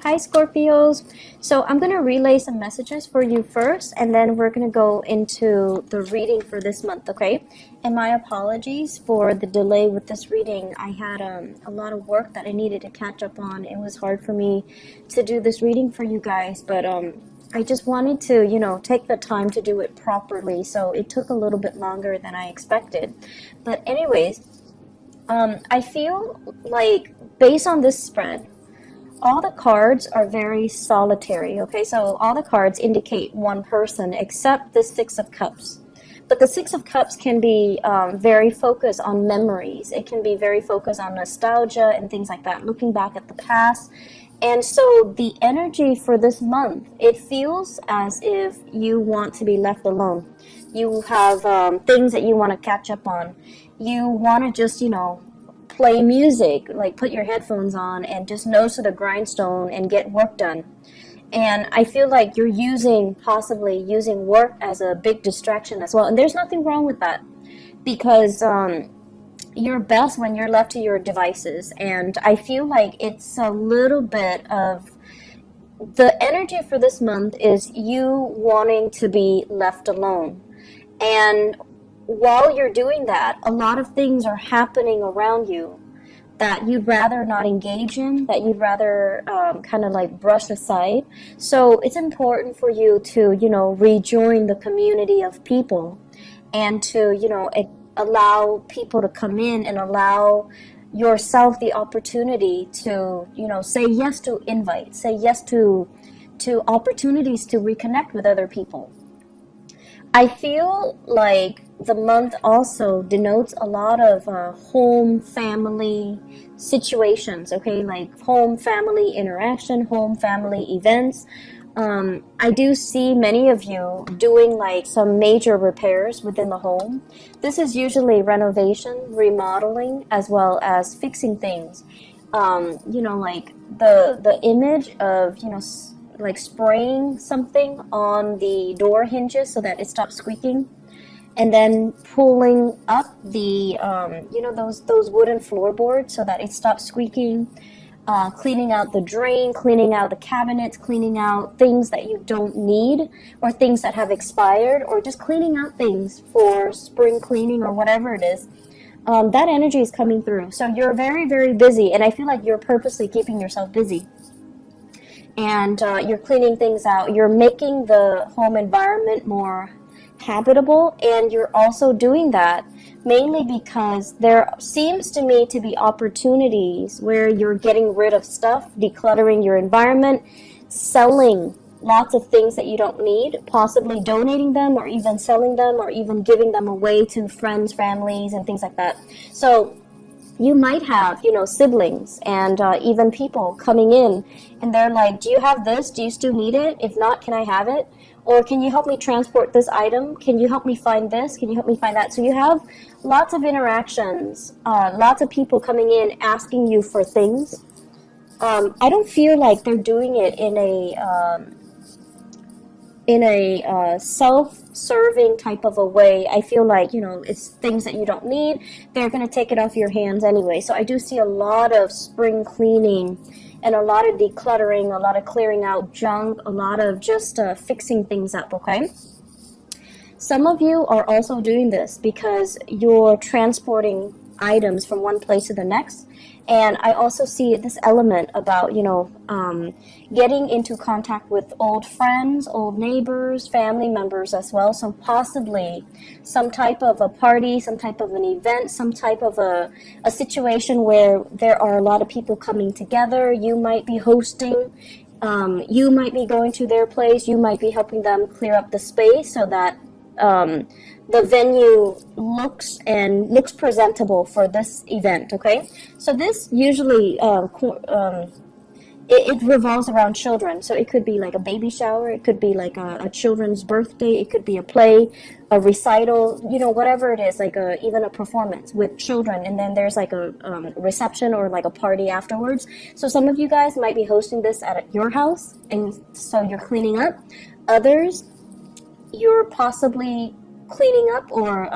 Hi Scorpios. So I'm going to relay some messages for you first, and then we're going to go into the reading for this month, okay? And my apologies for the delay with this reading. I had a lot of work that I needed to catch up on. It was hard for me to do this reading for you guys, but I just wanted to, take the time to do it properly. So it took a little bit longer than I expected. But anyways, I feel like based on this spread, all the cards are very solitary, okay? So all the cards indicate one person except the Six of Cups. But the Six of Cups can be very focused on memories. It can be very focused on nostalgia and things like that, looking back at the past. And so the energy for this month, it feels as if you want to be left alone. You have things that you want to catch up on. You want to just, play music, like put your headphones on and just nose to the grindstone and get work done. And I feel like you're possibly using work as a big distraction as well. And there's nothing wrong with that, because you're best when you're left to your devices. And I feel like it's a little bit of the energy for this month is you wanting to be left alone. And while you're doing that, a lot of things are happening around you that you'd rather not engage in, that you'd rather kind of like brush aside. So it's important for you to, rejoin the community of people and to, allow people to come in and allow yourself the opportunity to, say yes to invites, say yes to opportunities to reconnect with other people. I feel like the month also denotes a lot of home family situations, okay, like home family interaction, home family events. I do see many of you doing like some major repairs within the home. This is usually renovation, remodeling, as well as fixing things. Like the image of, like spraying something on the door hinges so that it stops squeaking, and then pulling up the those wooden floorboards so that it stops squeaking, cleaning out the drain, cleaning out the cabinets, cleaning out things that you don't need or things that have expired, or just cleaning out things for spring cleaning or whatever it is. That energy is coming through. So you're very, very busy, and I feel like you're purposely keeping yourself busy. And you're cleaning things out. You're making the home environment more habitable, and you're also doing that mainly because there seems to me to be opportunities where you're getting rid of stuff, decluttering your environment, selling lots of things that you don't need, possibly donating them or even selling them or even giving them away to friends, families, and things like that. So you might have, siblings and even people coming in, and they're like, do you have this? Do you still need it? If not, can I have it? Or can you help me transport this item? Can you help me find this? Can you help me find that? So you have lots of interactions, lots of people coming in asking you for things. I don't feel like they're doing it in a self-serving type of a way. I feel like, it's things that you don't need. They're going to take it off your hands anyway. So I do see a lot of spring cleaning and a lot of decluttering, a lot of clearing out junk, a lot of just fixing things up, okay? Some of you are also doing this because you're transporting items from one place to the next. And I also see this element about, getting into contact with old friends, old neighbors, family members as well. So possibly some type of a party, some type of an event, some type of a situation where there are a lot of people coming together. You might be hosting. You might be going to their place. You might be helping them clear up the space so that the venue looks presentable for this event, okay? So this usually it revolves around children. So it could be like a baby shower, it could be like a children's birthday, it could be a play, a recital, whatever it is, like even a performance with children, and then there's like a reception or like a party afterwards. So some of you guys might be hosting this at your house, and so you're cleaning up. Others, you're possibly cleaning up or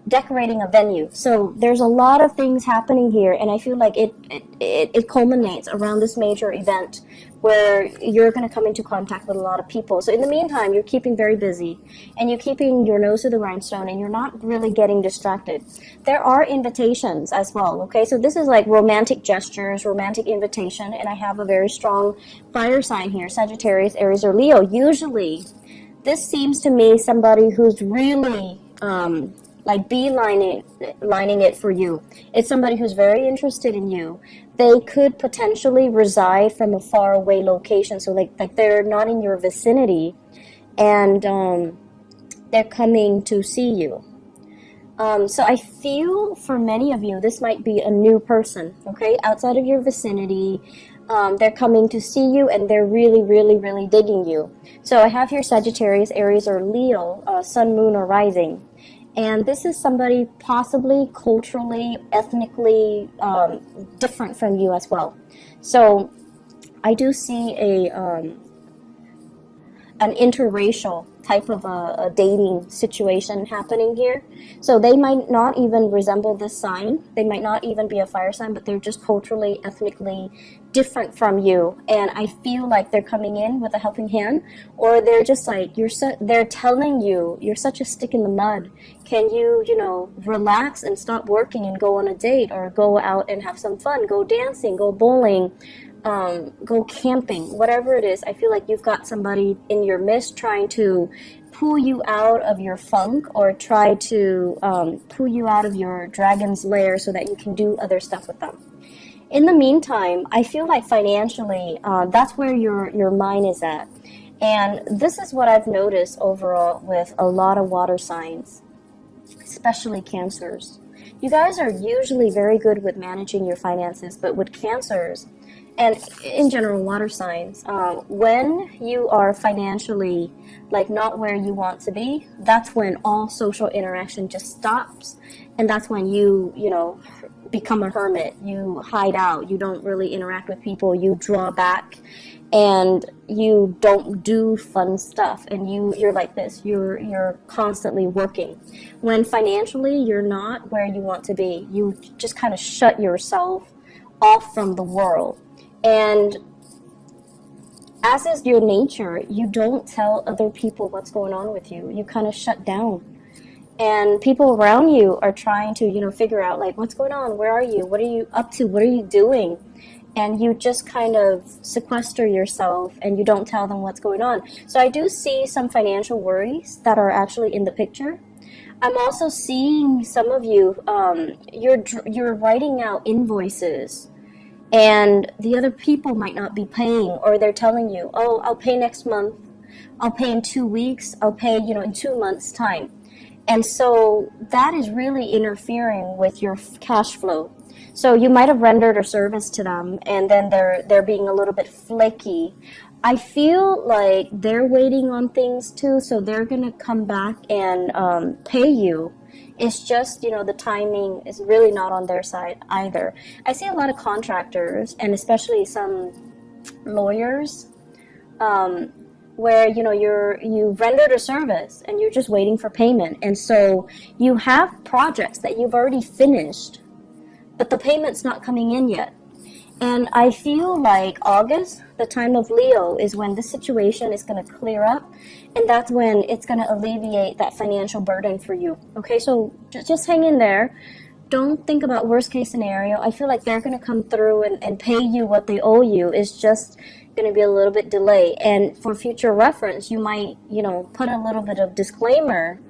decorating a venue. So there's a lot of things happening here, and I feel like it culminates around this major event where you're going to come into contact with a lot of people. So in the meantime, you're keeping very busy, and you're keeping your nose to the grindstone, and you're not really getting distracted. There are invitations as well, okay? So this is like romantic gestures, romantic invitation, and I have a very strong fire sign here, Sagittarius, Aries, or Leo. Usually, this seems to me somebody who's really like lining it for you. It's somebody who's very interested in you. They could potentially reside from a far away location, so like they're not in your vicinity, and they're coming to see you. So I feel for many of you, this might be a new person, okay, outside of your vicinity. They're coming to see you, and they're really, really, really digging you. So I have here Sagittarius, Aries, or Leo, Sun, Moon, or Rising. And this is somebody possibly culturally, ethnically different from you as well. So I do see an interracial type of a dating situation happening here. So they might not even resemble this sign. They might not even be a fire sign, but they're just culturally, ethnically different from you. And I feel like they're coming in with a helping hand, or they're just like, they're telling you, you're such a stick in the mud. Can you, relax and stop working and go on a date, or go out and have some fun, go dancing, go bowling, go camping, whatever it is. I feel like you've got somebody in your midst trying to pull you out of your funk, or try to pull you out of your dragon's lair so that you can do other stuff with them. In the meantime, I feel like financially, that's where your mind is at. And this is what I've noticed overall with a lot of water signs, especially Cancers. You guys are usually very good with managing your finances, but with Cancers, and in general water signs, when you are financially like not where you want to be, that's when all social interaction just stops, and that's when you become a hermit. You hide out, you don't really interact with people, you draw back, and you don't do fun stuff, and you're like this, you're constantly working. When financially you're not where you want to be, you just kind of shut yourself off from the world. And as is your nature, you don't tell other people what's going on with you. You kind of shut down. And people around you are trying to, figure out, like, what's going on? Where are you? What are you up to? What are you doing? And you just kind of sequester yourself, and you don't tell them what's going on. So I do see some financial worries that are actually in the picture. I'm also seeing some of you, you're writing out invoices, and the other people might not be paying, or they're telling you, oh, I'll pay next month, I'll pay in 2 weeks, I'll pay, in 2 months' time. And so that is really interfering with your cash flow. So you might have rendered a service to them, and then they're being a little bit flaky. I feel like they're waiting on things too, so they're going to come back and pay you. It's just, the timing is really not on their side either. I see a lot of contractors, and especially some lawyers, where, you rendered a service and you're just waiting for payment. And so you have projects that you've already finished, but the payment's not coming in yet. And I feel like August, the time of Leo, is when this situation is going to clear up, and that's when it's going to alleviate that financial burden for you. Okay, so just hang in there. Don't think about worst case scenario. I feel like they're going to come through and pay you what they owe you. It's just going to be a little bit delay. And for future reference, you might, put a little bit of disclaimer.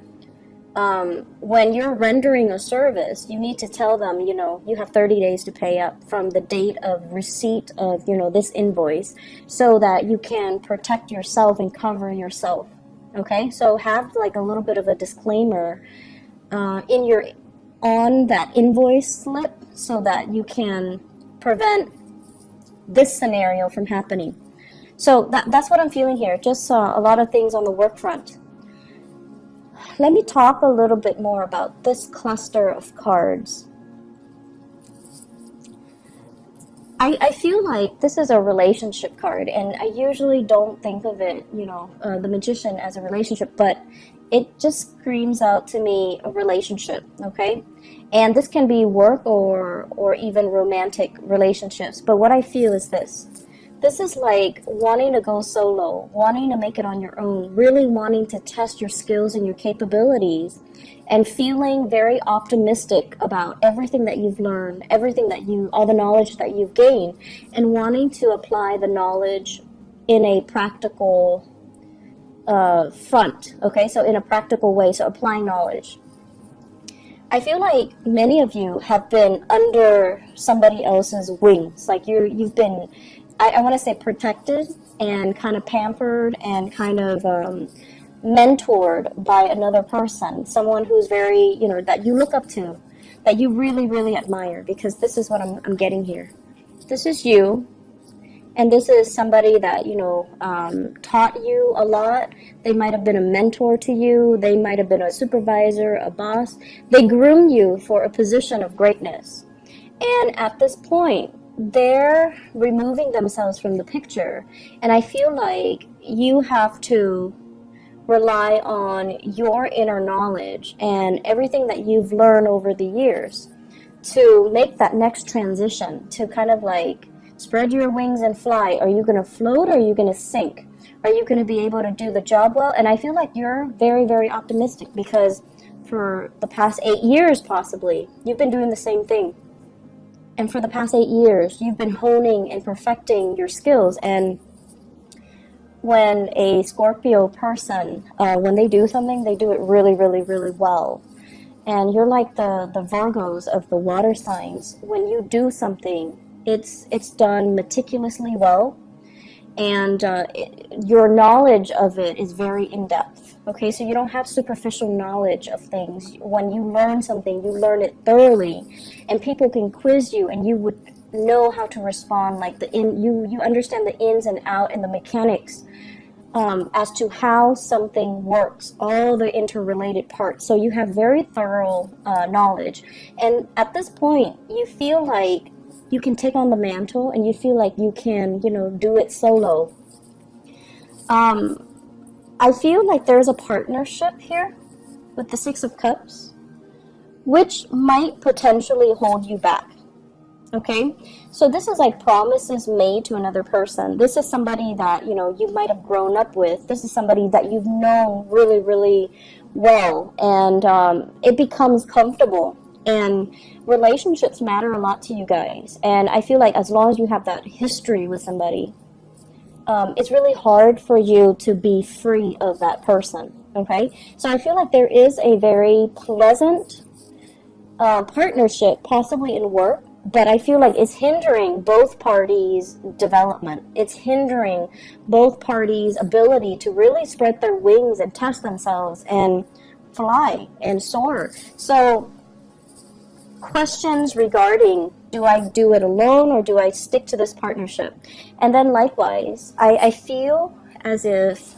When you're rendering a service, you need to tell them, you have 30 days to pay up from the date of receipt of, this invoice, so that you can protect yourself and cover yourself. Okay, so have like a little bit of a disclaimer on that invoice slip, so that you can prevent this scenario from happening. So that's what I'm feeling here. Just a lot of things on the work front. Let me talk a little bit more about this cluster of cards. I feel like this is a relationship card, and I usually don't think of it, the Magician, as a relationship, but it just screams out to me a relationship, okay? And this can be work or even romantic relationships. But what I feel is this. This is like wanting to go solo, wanting to make it on your own, really wanting to test your skills and your capabilities, and feeling very optimistic about everything that you've learned, all the knowledge that you've gained, and wanting to apply the knowledge in a practical front, okay? So in a practical way, so applying knowledge. I feel like many of you have been under somebody else's wings. Like you've been, I want to say, protected and kind of pampered and kind of mentored by another person, someone who's very, that you look up to, that you really, really admire, because this is what I'm getting here. This is you. And this is somebody that, taught you a lot. They might have been a mentor to you. They might have been a supervisor, a boss. They groomed you for a position of greatness. And at this point, they're removing themselves from the picture. And I feel like you have to rely on your inner knowledge and everything that you've learned over the years to make that next transition, to kind of like spread your wings and fly. Are you going to float or are you going to sink? Are you going to be able to do the job well? And I feel like you're very, very optimistic, because for the past 8 years, possibly, you've been doing the same thing. And for the past 8 years, you've been honing and perfecting your skills. And when a Scorpio person, when they do something, they do it really, really, really well. And you're like the Virgos of the water signs. When you do something, it's done meticulously well, and your knowledge of it is very in-depth, okay? So you don't have superficial knowledge of things. When you learn something, you learn it thoroughly, and people can quiz you, and you would know how to respond, like you understand the ins and out and the mechanics as to how something works, all the interrelated parts. So you have very thorough knowledge, and at this point, you feel like you can take on the mantle, and you feel like you can, do it solo. I feel like there's a partnership here with the Six of Cups, which might potentially hold you back. Okay? So this is like promises made to another person. This is somebody that, you might have grown up with. This is somebody that you've known really, really well, and it becomes comfortable. And relationships matter a lot to you guys. And I feel like as long as you have that history with somebody, it's really hard for you to be free of that person, okay? So I feel like there is a very pleasant partnership, possibly in work, but I feel like it's hindering both parties' development. It's hindering both parties' ability to really spread their wings and test themselves and fly and soar. So questions regarding, do I do it alone or do I stick to this partnership? And then likewise, I feel as if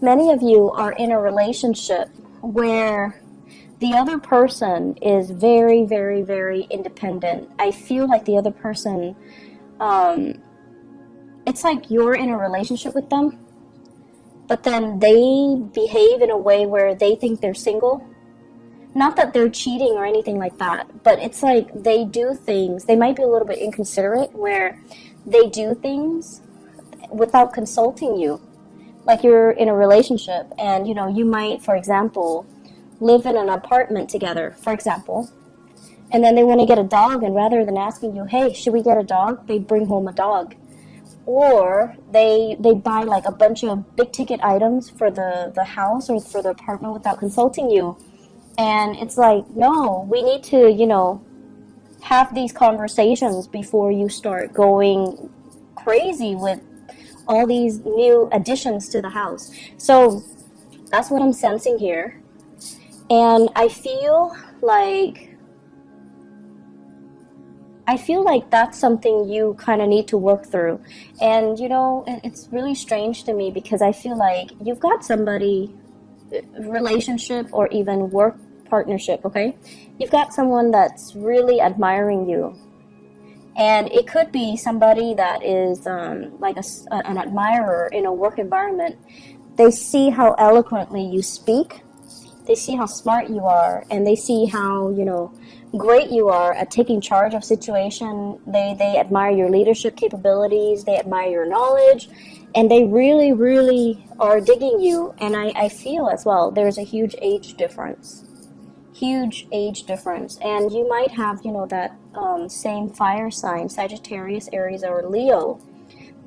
many of you are in a relationship where the other person is very, very, very independent. I feel like the other person, it's like you're in a relationship with them, but then they behave in a way where they think they're single. Not that they're cheating or anything like that, but it's like they do things, they might be a little bit inconsiderate, where they do things without consulting you. Like you're in a relationship and, you might, for example, live in an apartment together, for example, and then they want to get a dog, and rather than asking you, hey, should we get a dog, they bring home a dog. Or they buy like a bunch of big ticket items for the house or for the apartment without consulting you. And it's like, no, we need to, have these conversations before you start going crazy with all these new additions to the house. So that's what I'm sensing here. And I feel like that's something you kind of need to work through. And, it's really strange to me, because I feel like you've got somebody, relationship or even work partnership, okay? You've got someone that's really admiring you. And it could be somebody that is like an admirer in a work environment, They see how eloquently you speak. They see how smart you are, and they see how, great you are at taking charge of situation. They admire your leadership capabilities. They admire your knowledge, and they really, really are digging you. And I feel as well there's a huge age difference. Huge age difference. And you might have, that same fire sign, Sagittarius, Aries, or Leo,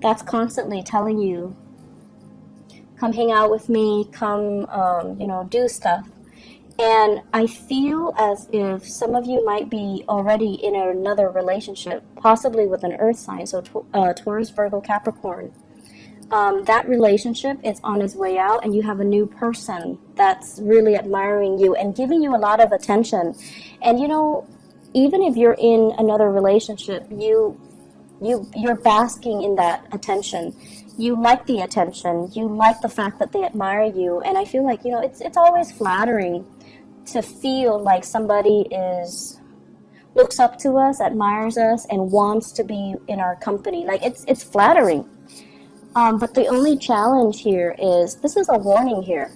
that's constantly telling you, come hang out with me, come, do stuff. And I feel as if some of you might be already in another relationship, possibly with an earth sign, so Taurus, Virgo, Capricorn. That relationship is on its way out, and you have a new person that's really admiring you and giving you a lot of attention. And even if you're in another relationship, you're basking in that attention. You like the attention. You like the fact that they admire you. And I feel like, it's always flattering to feel like somebody looks up to us, admires us, and wants to be in our company. Like, it's flattering. But the only challenge here is, this is a warning here.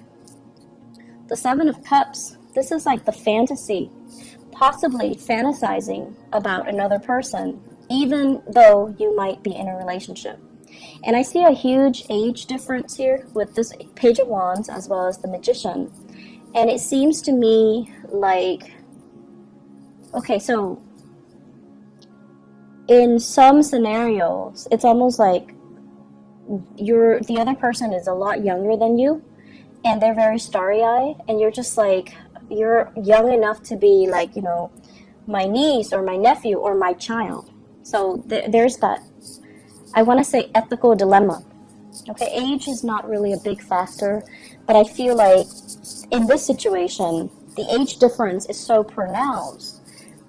The Seven of Cups, this is like the fantasy, possibly fantasizing about another person, even though you might be in a relationship. And I see a huge age difference here with this Page of Wands as well as the Magician. And it seems to me like, okay, so in some scenarios, it's almost like the other person is a lot younger than you, and they're very starry-eyed, and you're just like, you're young enough to be like, my niece or my nephew or my child. So there's that, I want to say, ethical dilemma. Okay, age is not really a big factor, but I feel like in this situation, the age difference is so pronounced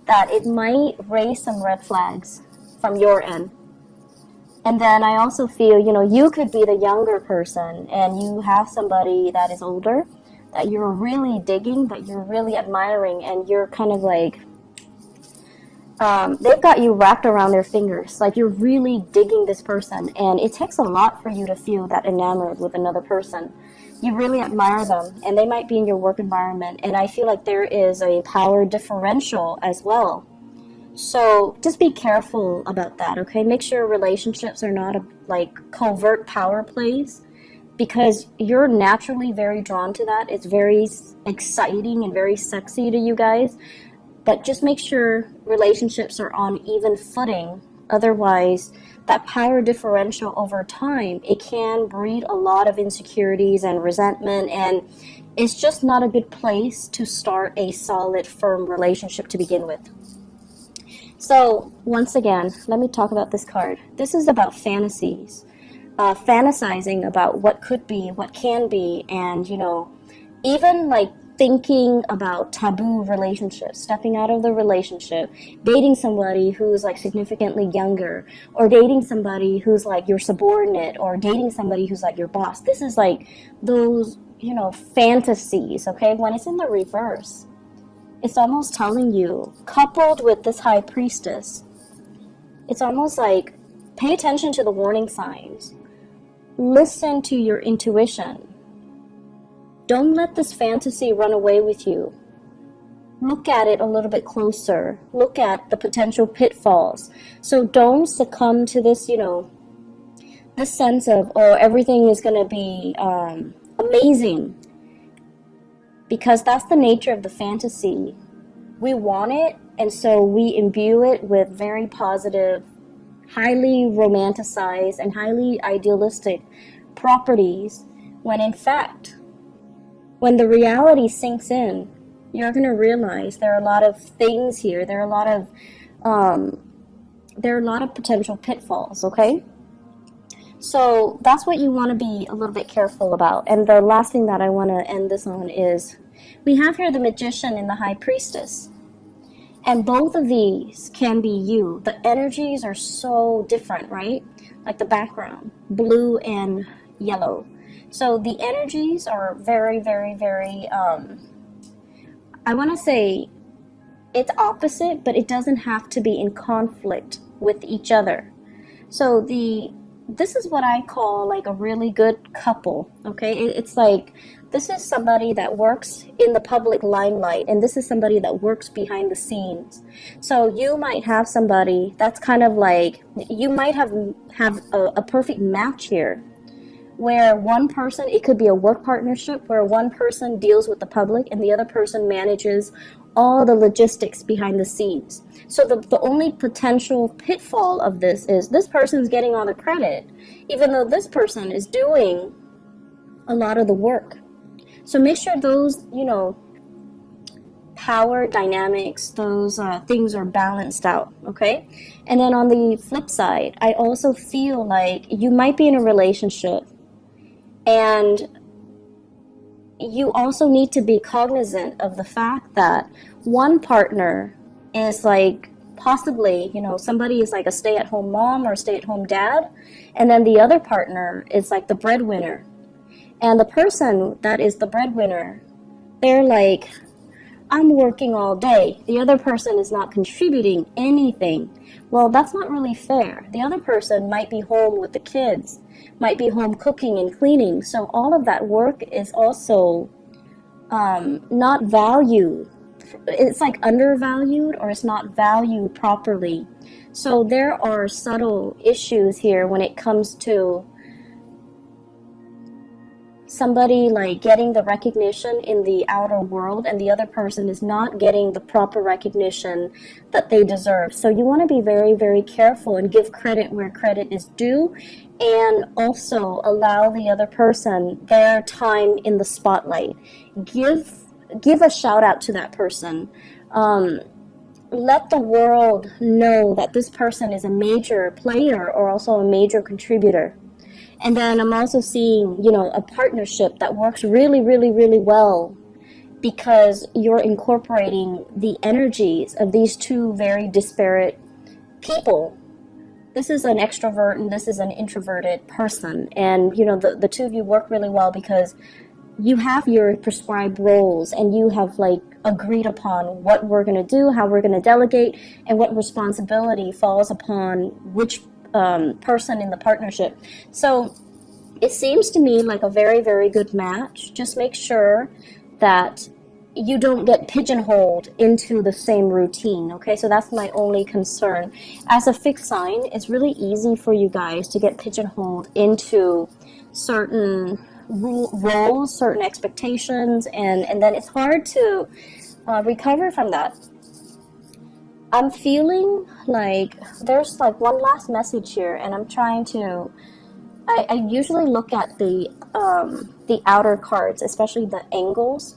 that it might raise some red flags from your end. And then I also feel, you could be the younger person and you have somebody that is older that you're really digging, that you're really admiring, and you're kind of like, they've got you wrapped around their fingers. Like, you're really digging this person, and it takes a lot for you to feel that enamored with another person. You really admire them, and they might be in your work environment, and I feel like there is a power differential as well. So just be careful about that, okay? Make sure relationships are not covert power plays, because you're naturally very drawn to that. It's very exciting and very sexy to you guys. But just make sure relationships are on even footing. Otherwise, that power differential over time, it can breed a lot of insecurities and resentment, and it's just not a good place to start a solid, firm relationship to begin with. So, once again, let me talk about this card. This is about fantasies. Fantasizing about what could be, what can be, and, even like thinking about taboo relationships, stepping out of the relationship, dating somebody who's like significantly younger, or dating somebody who's like your subordinate, or dating somebody who's like your boss. This is like those, fantasies, okay? When it's in the reverse, it's almost telling you, coupled with this High Priestess, it's almost like, pay attention to the warning signs. Listen to your intuition. Don't let this fantasy run away with you. Look at it a little bit closer. Look at the potential pitfalls. So don't succumb to this, this sense of, everything is going to be amazing. Because that's the nature of the fantasy. We want it, and so we imbue it with very positive, highly romanticized, and highly idealistic properties, when in fact, when the reality sinks in, you're going to realize there are a lot of things here. There are a lot of potential pitfalls, okay? So that's what you want to be a little bit careful about. And the last thing that I want to end this on is, we have here the Magician and the High Priestess. And both of these can be you. The energies are so different, right? Like the background, blue and yellow. So the energies are very, very, very, I want to say it's opposite, but it doesn't have to be in conflict with each other. So the this is what I call like a really good couple, okay? It's like, this is somebody that works in the public limelight, and this is somebody that works behind the scenes. So you might have somebody that's kind of like, you might have a perfect match here, where one person, it could be a work partnership where one person deals with the public and the other person manages all the logistics behind the scenes. So the only potential pitfall of this is this person's getting all the credit, even though this person is doing a lot of the work. So make sure those, power dynamics, those things are balanced out, okay? And then on the flip side, I also feel like you might be in a relationship, and you also need to be cognizant of the fact that one partner is like possibly, somebody is like a stay-at-home mom or stay-at-home dad, and then the other partner is like the breadwinner. And the person that is the breadwinner, they're like, I'm working all day. The other person is not contributing anything. Well, that's not really fair. The other person might be home with the kids, might be home cooking and cleaning. So all of that work is also not valued. It's like undervalued, or it's not valued properly. So there are subtle issues here when it comes to somebody like getting the recognition in the outer world, and the other person is not getting the proper recognition that they deserve. So you want to be very, very careful and give credit where credit is due, and also allow the other person their time in the spotlight. Give a shout out to that person. Let the world know that this person is a major player or also a major contributor. And then I'm also seeing, a partnership that works really, really, really well, because you're incorporating the energies of these two very disparate people. This is an extrovert and this is an introverted person. And, the two of you work really well because you have your prescribed roles, and you have like agreed upon what we're going to do, how we're going to delegate, and what responsibility falls upon which person in the partnership. So it seems to me like a very, very good match. Just make sure that you don't get pigeonholed into the same routine, okay? So that's my only concern. As a fixed sign, it's really easy for you guys to get pigeonholed into certain roles, certain expectations, and then it's hard to recover from that. I'm feeling like there's like one last message here, and I'm trying to, I usually look at the outer cards, especially the angles,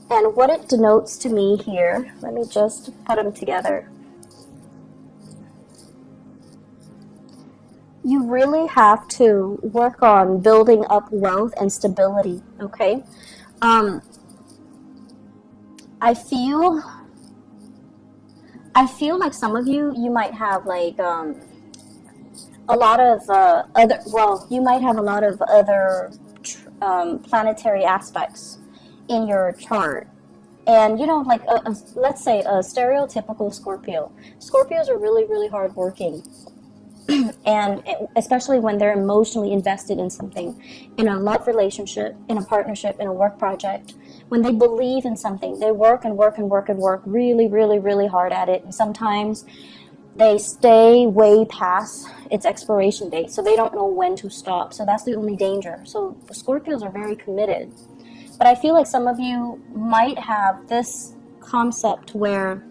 and what it denotes to me here. Let me just put them together. You really have to work on building up wealth and stability, okay? I feel like some of you might have like a lot of you might have a lot of other planetary aspects in your chart. And, like, let's say a stereotypical Scorpio. Scorpios are really, really hardworking. And especially when they're emotionally invested in something, in a love relationship, in a partnership, in a work project. When they believe in something, they work and work and work and work really, really, really hard at it. And sometimes they stay way past its expiration date, so they don't know when to stop. So that's the only danger. So the Scorpios are very committed. But I feel like some of you might have this concept where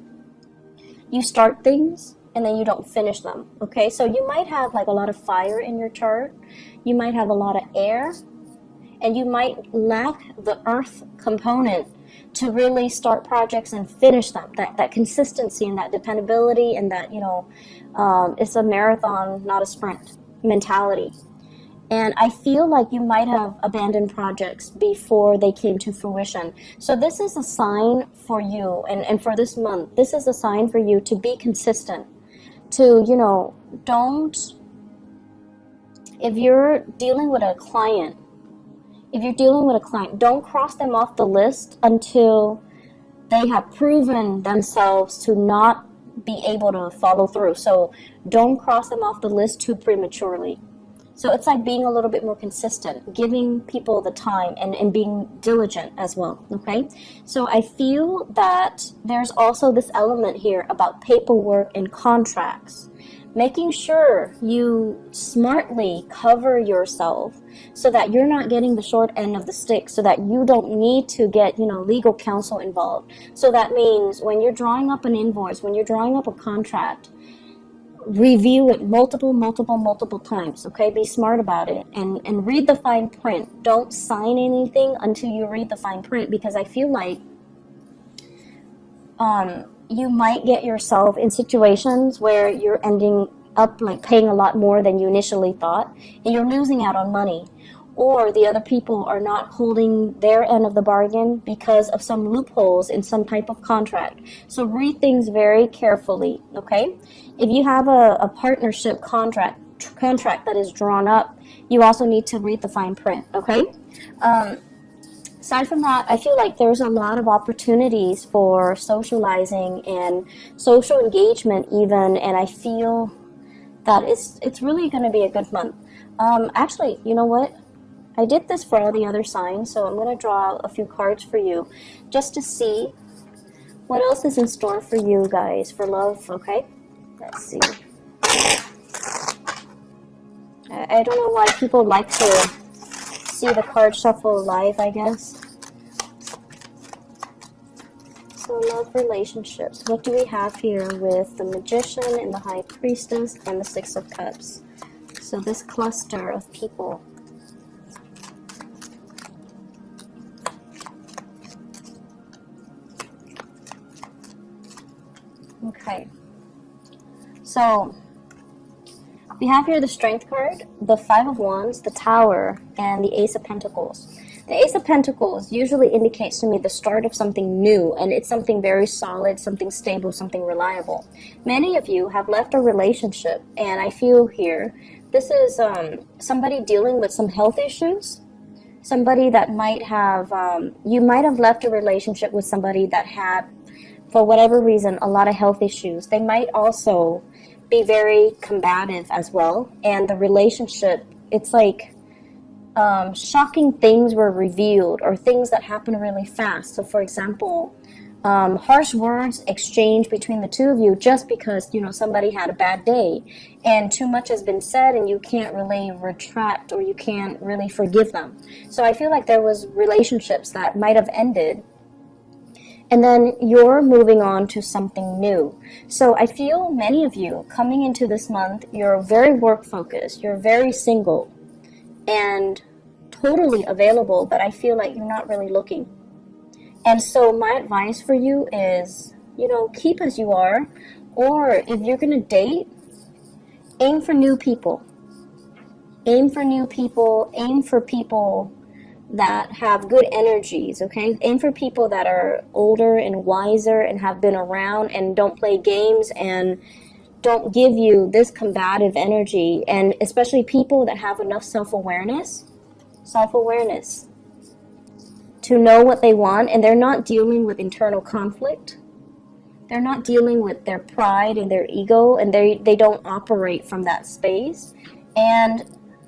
you start things and then you don't finish them, okay? So you might have like a lot of fire in your chart. You might have a lot of air, and you might lack the earth component to really start projects and finish them. That consistency and that dependability, and that, it's a marathon, not a sprint mentality. And I feel like you might have abandoned projects before they came to fruition. So this is a sign for you, and for this month, this is a sign for you to be consistent. To, if you're dealing with a client, don't cross them off the list until they have proven themselves to not be able to follow through. So don't cross them off the list too prematurely. So it's like being a little bit more consistent, giving people the time and being diligent as well, okay? So I feel that there's also this element here about paperwork and contracts. Making sure you smartly cover yourself so that you're not getting the short end of the stick, so that you don't need to get, legal counsel involved. So that means when you're drawing up an invoice, when you're drawing up a contract, review it multiple times, okay? Be smart about it and read the fine print. Don't sign anything until you read the fine print, because I feel like you might get yourself in situations where you're ending up like paying a lot more than you initially thought, and you're losing out on money, or the other people are not holding their end of the bargain because of some loopholes in some type of contract. So read things very carefully, okay? If you have a partnership contract that is drawn up, you also need to read the fine print, okay? Aside from that, I feel like there's a lot of opportunities for socializing and social engagement even, and I feel that it's really going to be a good month. Actually, you know what? I did this for all the other signs, so I'm going to draw a few cards for you just to see what else is in store for you guys for love, okay? Let's see. I don't know why people like to see the card shuffle live, I guess. So love, relationships. What do we have here with the Magician and the High Priestess and the Six of Cups? So this cluster of people. Okay. So we have here the Strength card, the Five of Wands, the Tower, and the Ace of Pentacles. The Ace of Pentacles usually indicates to me the start of something new, and it's something very solid, something stable, something reliable. Many of you have left a relationship, and I feel here this is somebody dealing with some health issues. Somebody that might have, you might have left a relationship with somebody that had, for whatever reason, a lot of health issues. They might also be very combative as well, and the relationship, it's like shocking things were revealed, or things that happen really fast. So for example, harsh words exchanged between the two of you just because somebody had a bad day and too much has been said, and you can't really retract, or you can't really forgive them. So I feel like there was relationships that might have ended, and then you're moving on to something new. So I feel many of you coming into this month, you're very work focused, you're very single and totally available, but I feel like you're not really looking. And so my advice for you is, keep as you are, or if you're going to date, aim for new people. Aim for new people, aim for people that have good energies, okay? Aim for people that are older and wiser and have been around and don't play games and don't give you this combative energy, and especially people that have enough self-awareness to know what they want, and they're not dealing with internal conflict. They're not dealing with their pride and their ego, and they don't operate from that space. And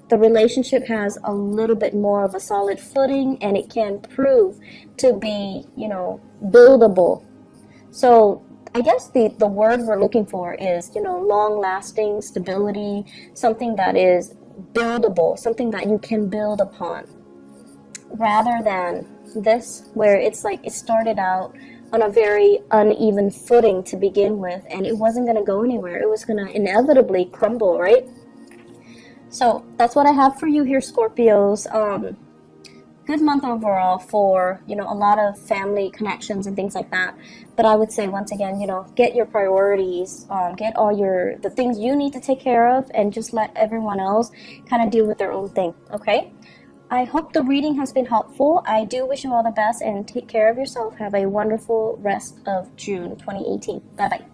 the relationship has a little bit more of a solid footing, and it can prove to be, buildable. So I guess the word we're looking for is, long-lasting stability, something that is buildable, something that you can build upon, rather than this where it's like it started out on a very uneven footing to begin with, and it wasn't going to go anywhere. It was going to inevitably crumble, right? So that's what I have for you here, Scorpios. Good month overall for, a lot of family connections and things like that. But I would say, once again, get your priorities, get all the things you need to take care of, and just let everyone else kind of deal with their own thing, okay? I hope the reading has been helpful. I do wish you all the best, and take care of yourself. Have a wonderful rest of June 2018. Bye-bye.